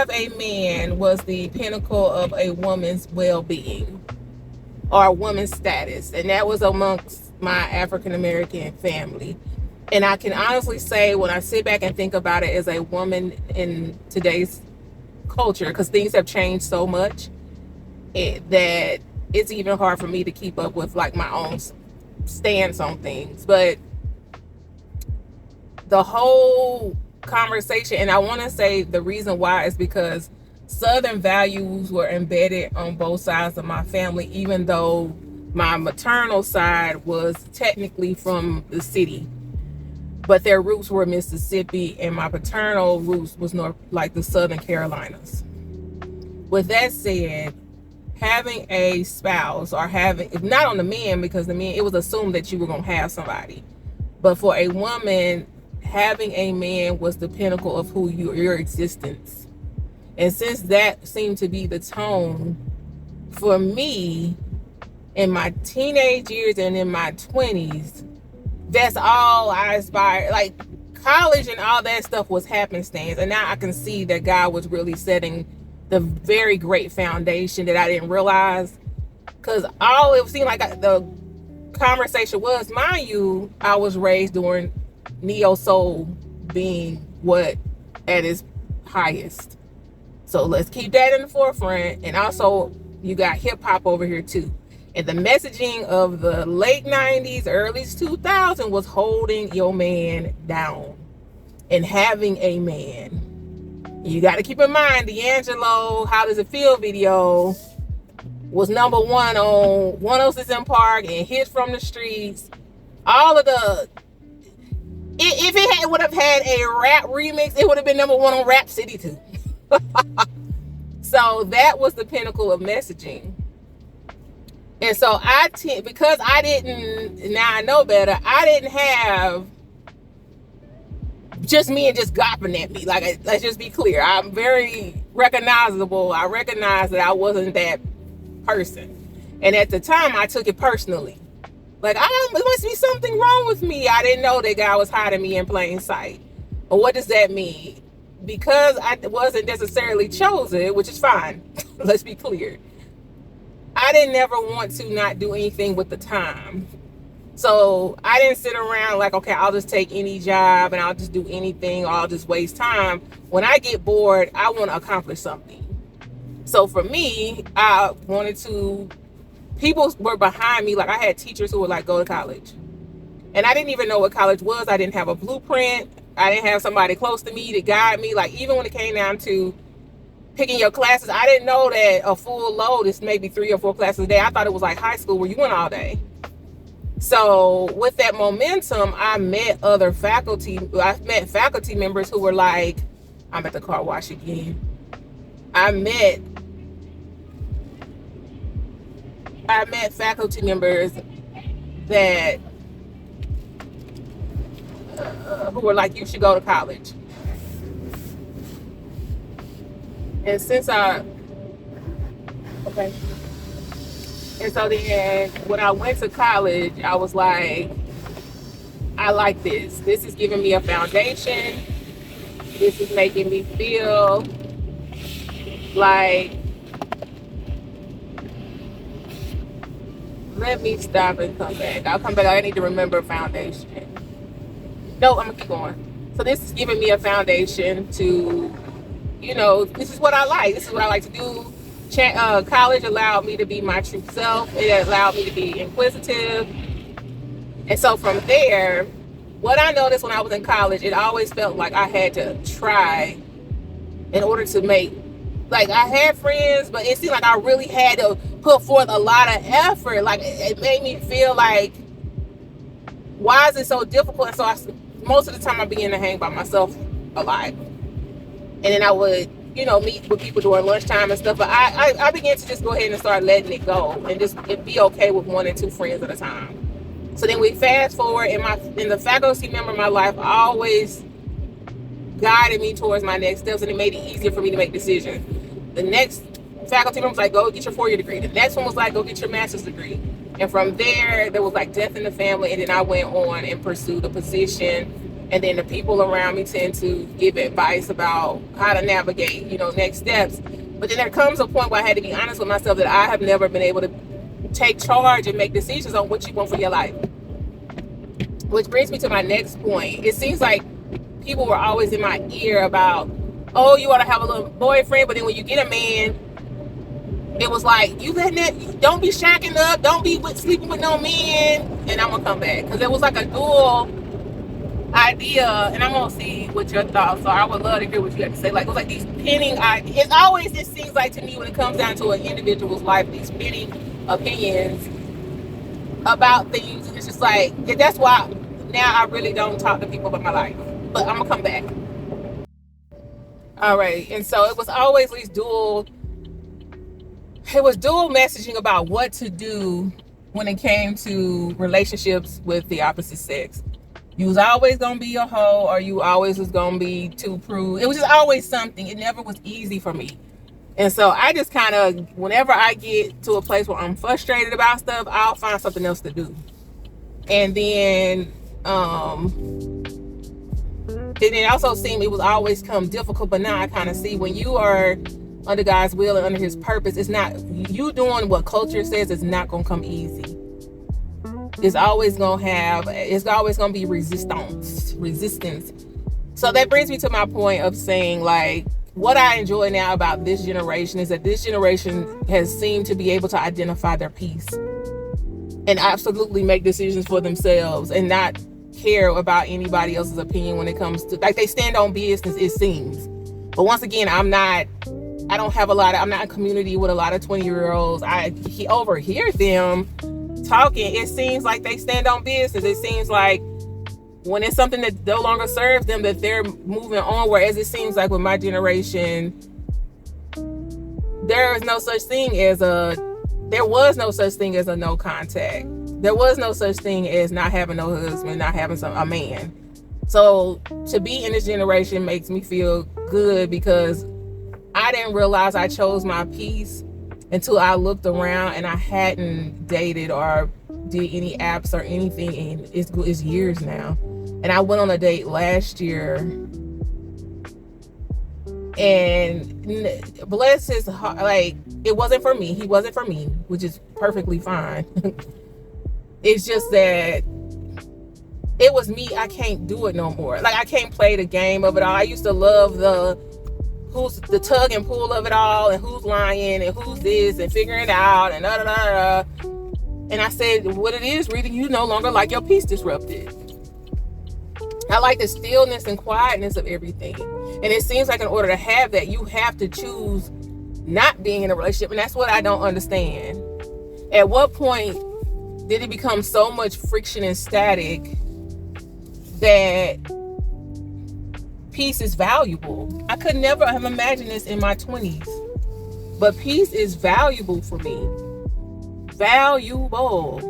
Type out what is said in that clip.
have a man was the pinnacle of a woman's well-being or a woman's status, and that was amongst my African American family. And I can honestly say, when I sit back and think about it as a woman in today's culture, because things have changed so much, that it's even hard for me to keep up with like my own stance on things. But the whole conversation, and I want to say the reason why is because Southern values were embedded on both sides of my family, even though my maternal side was technically from the city, but their roots were Mississippi, and my paternal roots was north, like the Southern Carolinas. With that said, having a spouse, or having, if not on the men, because the men, it was assumed that you were going to have somebody, but for a woman, having a man was the pinnacle of who your existence. And since that seemed to be the tone for me in my teenage years and in my 20s, that's all I aspired. Like, college and all that stuff was happenstance, and now I can see that God was really setting the very great foundation that I didn't realize. Because all it seemed like the conversation was, mind you, I was raised during neo soul being what at its highest. So let's keep that in the forefront. And also, you got hip hop over here too. And the messaging of the late 90s, early 2000s was holding your man down and having a man. You got to keep in mind, D'Angelo, How Does It Feel video was number one on 106 in Park and Hits from the Streets. All of the, if it would have had a rap remix, it would have been number one on Rap City too. So that was the pinnacle of messaging. And so because I didn't, now I know better, I didn't have just me and just gopping at me. Like, let's just be clear. I'm very recognizable. I recognize that I wasn't that person. And at the time, I took it personally. Like, it must be something wrong with me. I didn't know that God was hiding me in plain sight. But what does that mean? Because I wasn't necessarily chosen, which is fine. Let's be clear. I didn't never want to not do anything with the time. So I didn't sit around like, okay, I'll just take any job and I'll just do anything, or I'll just waste time. When I get bored, I want to accomplish something. So for me, I wanted to, people were behind me. Like, I had teachers who would like, go to college. And I didn't even know what college was. I didn't have a blueprint. I didn't have somebody close to me to guide me. Like, even when it came down to picking your classes, I didn't know that a full load is maybe 3 or 4 classes a day. I thought it was like high school where you went all day. So with that momentum, I met faculty members who were like, I'm at the car wash again. I met faculty members that who were like, you should go to college. And since and so then when I went to college, I was like, I like this. This is giving me a foundation. This is making me feel like, let me stop and come back. I'll come back. I need to remember foundation. No, I'm gonna keep going. So this is giving me a foundation to, this is what I like. This is what I like to do. College allowed me to be my true self. It allowed me to be inquisitive. And so from there, what I noticed when I was in college, it always felt like I had to try in order to make, like, I had friends, but it seemed like I really had to put forth a lot of effort. Like, it made me feel like, why is it so difficult? And so most of the time I began to hang by myself a lot. And then I would, meet with people during lunchtime and stuff. But I began to just go ahead and start letting it go and just be okay with 1 and 2 friends at a time. So then we fast forward, and the faculty member in my life always guided me towards my next steps, and it made it easier for me to make decisions. The next faculty member was like, go get your 4-year degree. The next one was like, go get your master's degree. And from there was like death in the family, and then I went on and pursued a position And then the people around me tend to give advice about how to navigate, next steps. But then there comes a point where I had to be honest with myself that I have never been able to take charge and make decisions on what you want for your life. Which brings me to my next point. It seems like people were always in my ear about, oh, you want to have a little boyfriend, but then when you get a man, it was like, you letting that, don't be shacking up, don't be sleeping with no men, and I'm gonna come back. Because it was like a dual idea, and I'm gonna see what your thoughts are. I would love to hear what you have to say. Like, it was like these pinning ideas. It seems like to me when it comes down to an individual's life, these pinning opinions about things, and it's just like, that's why now I really don't talk to people about my life. But I'm gonna come back. All right, and so it was always these dual messaging about what to do when it came to relationships with the opposite sex. You was always gonna be a hoe, or you always was gonna be too prude. It was just always something. It never was easy for me. And so I just kind of, whenever I get to a place where I'm frustrated about stuff, I'll find something else to do. And then it also seemed it was always come difficult, but now I kind of see when you are under God's will and under his purpose, it's not, you doing what culture says is not going to come easy. It's always going to be resistance. So that brings me to my point of saying, like, what I enjoy now about this generation is that this generation has seemed to be able to identify their peace and absolutely make decisions for themselves and not care about anybody else's opinion when it comes to, like, they stand on business, it seems. But once again, I'm not in a community with a lot of 20-year-olds. I overhear them talking. It seems like they stand on business. It seems like when it's something that no longer serves them, that they're moving on. Whereas it seems like with my generation, there was no such thing as a no contact. There was no such thing as not having no husband, not having a man. So to be in this generation makes me feel good, because I didn't realize I chose my peace until I looked around and I hadn't dated or did any apps or anything in it's years now. And I went on a date last year, and bless his heart, like, it wasn't for me. He wasn't for me, which is perfectly fine. It's just that it was me. I can't do it no more. Like, I can't play the game of it all. I used to love who's the tug and pull of it all, and who's lying and who's this, and figuring it out, and And I said, what it is, Rita, you no longer like your peace disrupted. I like the stillness and quietness of everything. And it seems like in order to have that, you have to choose not being in a relationship. And that's what I don't understand. At what point did it become so much friction and static that peace is valuable? I could never have imagined this in my 20s. But peace is valuable for me. Valuable.